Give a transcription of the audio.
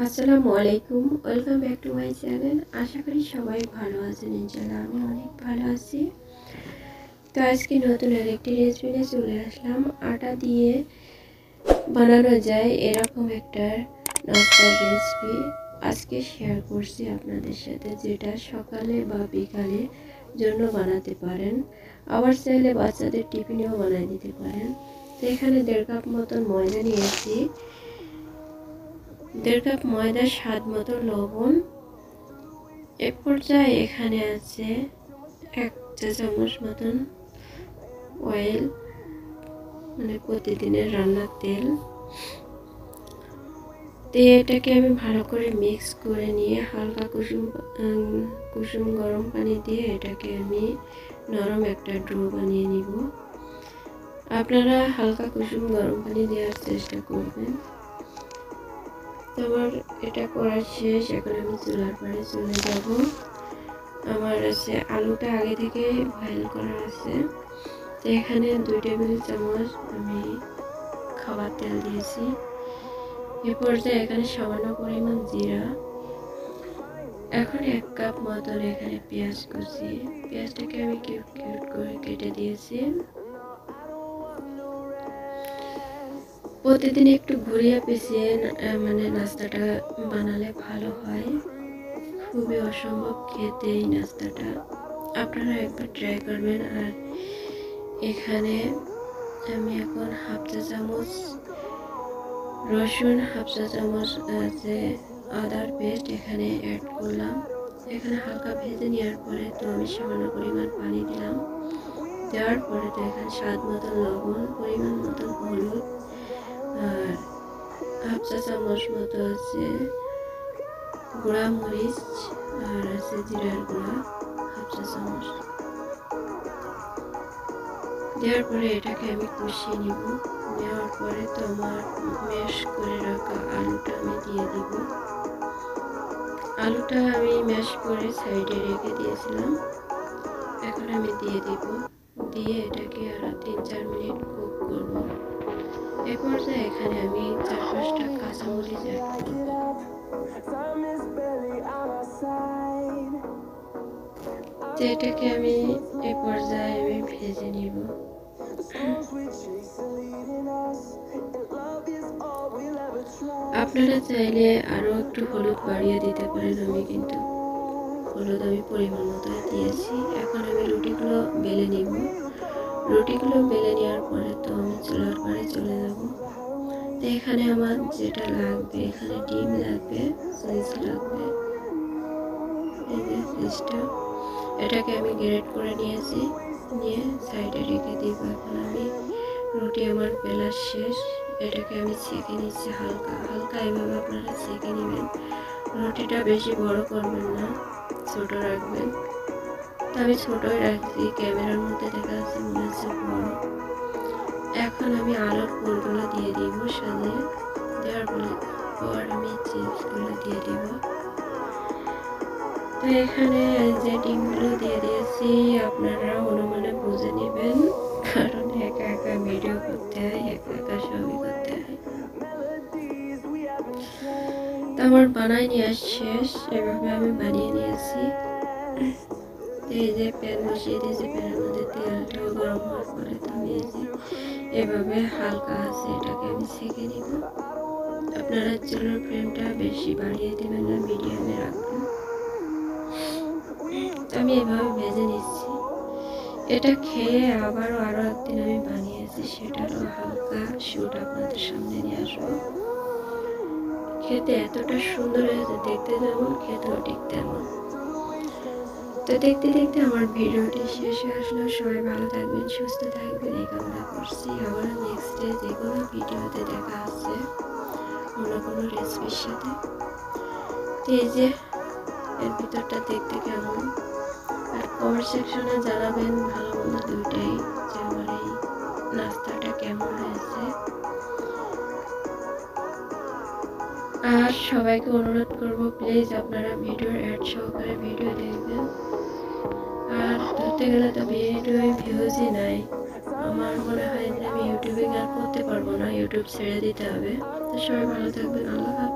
আসসালামু আলাইকুম, welcome back to my channel. আশা করি সবাই ভালো আছেন। ইনশাআল্লাহ আমি অনেক ভালো আছি। তো আজকে নতুন আরেকটি রেসিপি নিয়ে চলে আসলাম। আটা দিয়ে বানানো যায় এরকম একটা নাস্তার রেসিপি আজকে শেয়ার করছি আপনাদের সাথে, যেটা সকালে বা বিকালে জন্য বানাতে পারেন, আবার চাইলে বাচ্চাদের টিফিনেও বানিয়ে দিতে পারেন। তো এখানে 1.5 কাপ মতন ময়দা নিয়েছি, 1.5 কাপ ময়দা, স্বাদ মতো লবণ। এ পর্যায়ে এখানে আছে 1 চা চামচ মতন অয়েল, মানে প্রতিদিনের রান্নার তেল। এটাকে আমি ভালো করে মিক্স করে নিয়ে হালকা কুসুম গরম পানি দিয়ে এটাকে আমি নরম একটা ডো বানিয়ে নিব। আপনারা হালকা কুসুম গরম পানি দেওয়ার চেষ্টা করবেন। আমার এটা করা শেষ, এখন আমি চুলার পাড়ে চলে যাব। আমার আছে আলুটা আগে থেকে বয়েল করা আছে। তো এখানে 2 টেবিল চামচ আমি খাবার তেল দিয়েছি। এ পর্যায়ে এখানে সামান্য পরিমাণ জিরা, এখন 1 কাপ মতন এখানে পেঁয়াজ কুচি, পেঁয়াজটাকে আমি কিউট কিউট করে কেটে দিয়েছি। প্রতিদিন একটু ঘুরিয়ে পেঁচিয়ে মানে নাস্তাটা বানালে ভালো হয়, খুবই অসম্ভব খেতে এই নাস্তাটা, আপনারা একবার ট্রাই করবেন। আর এখানে আমি এখন 1/2 চা চামচ রসুন, 1/2 চা চামচ যে আদার পেস্ট এখানে অ্যাড করলাম। এখানে হালকা ভেজে নেওয়ার পরে তো আমি সামান্য পরিমাণ পানি দিলাম। দেওয়ার পরে তো এখানে স্বাদ মতো লবণ, পরিমাণ মতো হলুদ, আর 1/2 চা চামচ মতো আছে গুঁড়া মরিচ, আর আছে জিরার গুঁড়া 1/2 চা চামচ। দেওয়ার পরে এটাকে আমি কষিয়ে নিব। নেওয়ার পরে তো আমার ম্যাশ করে রাখা আলুটা আমি দিয়ে দিব। আলুটা আমি ম্যাশ করে সাইডে রেখে দিয়েছিলাম, এখন আমি দিয়ে দিব। দিয়ে এটাকে আরো 3-4 মিনিট কুক করব। এ পর্যায়ে এখানে আমি 4-5টা কাঁচামরিচ অ্যাড করব। এটাকে আমি এ পর্যায়ে আমি ভেজে নিব। আপনারা চাইলে আরো একটু হলুদ বাড়িয়ে দিতে পারেন, আমি কিন্তু হলুদ আমি পরিমাণ মতো দিয়েছি। এখন আমি রুটিগুলো বেলে নিব। রুটিগুলো বেলে নেওয়ার পরে তো আমি চুলার পাড়ে চলে যাব। তো এখানে আমার যেটা লাগবে, এখানে ডিম লাগবে, চিজ লাগবে, এই যে চিজটা, এটাকে আমি গ্রেট করে নিয়েছি, নিয়ে সাইডে রেখে দিব। এখন আমি রুটি আমার বেলা শেষ, এটাকে আমি ছেঁকে নিচ্ছি হালকা হালকা, এভাবে আপনারা ছেঁকে নেবেন। রুটিটা বেশি বড় করবেন না, ছোট রাখবেন। তো আমি ছোটই রাখছি, ক্যামেরার মধ্যে দেখা যাচ্ছে মনে হচ্ছে বড়। এখন আমি আলুর পুরগুলো দিয়ে দিব সাজিয়ে। দেওয়ার পর আমি চিপসগুলো দিয়ে দিব। তো এখানে যে ডিমগুলো দিয়ে দিয়েছি, আপনারা অনুমানে বুঝে নেবেন, কারণ একা একা ভিডিও করতে হয়, একা একা সবই করতে হয়। তো আমার বানাই নেওয়া শেষ, এভাবে আমি বানিয়ে নিয়েছি। এই যে প্যান বসিয়ে দিয়েছি, প্যানের মধ্যে তেলটাও গরম হওয়ার পরে তো আমি এই যে এভাবে হালকা আছে এটাকে আমি ছেঁকে নিব। আপনারা চুলার ফ্লেমটা বেশি বাড়িয়ে দেবেন না, মিডিয়ামে রাখবেন। আমি এভাবে ভেজে নিচ্ছি। এটা খেয়ে আবারও আরো একদিন আমি বানিয়েছি, সেটারও হালকা শুট আপনাদের সামনে নিয়ে আসবো। খেতে এতটা সুন্দর হয়েছে, দেখতে যেমন খেতেও ঠিক তেমন। তো দেখতে দেখতে আমার ভিডিওটি শেষ হয়ে আসলো। সবাই ভালো থাকবেন, সুস্থ থাকবেন এই কামনা করছি। আবার নেক্সট ডে যে কোনো ভিডিওতে দেখা হচ্ছে অন্য কোনো রেসিপির সাথে। তো এই যে এর ভিতরটা দেখতে কেমন, আর কমেন্ট সেকশনে জানাবেন ভালো মন্দ দুইটাই, যে আমার এই নাস্তাটা কেমন হয়েছে। আর সবাইকে অনুরোধ করব, প্লিজ আপনারা ভিডিওর অ্যাড সহকারে ভিডিও দেখবেন। আর ধরতে গেলে তো ভিডিওয় ভিউজই নাই, আমার মনে হয় যে আমি ইউটিউবে আর করতে পারবো না, ইউটিউব ছেড়ে দিতে হবে। তো সবাই ভালো থাকবেন, আল্লাহ হাফেজ।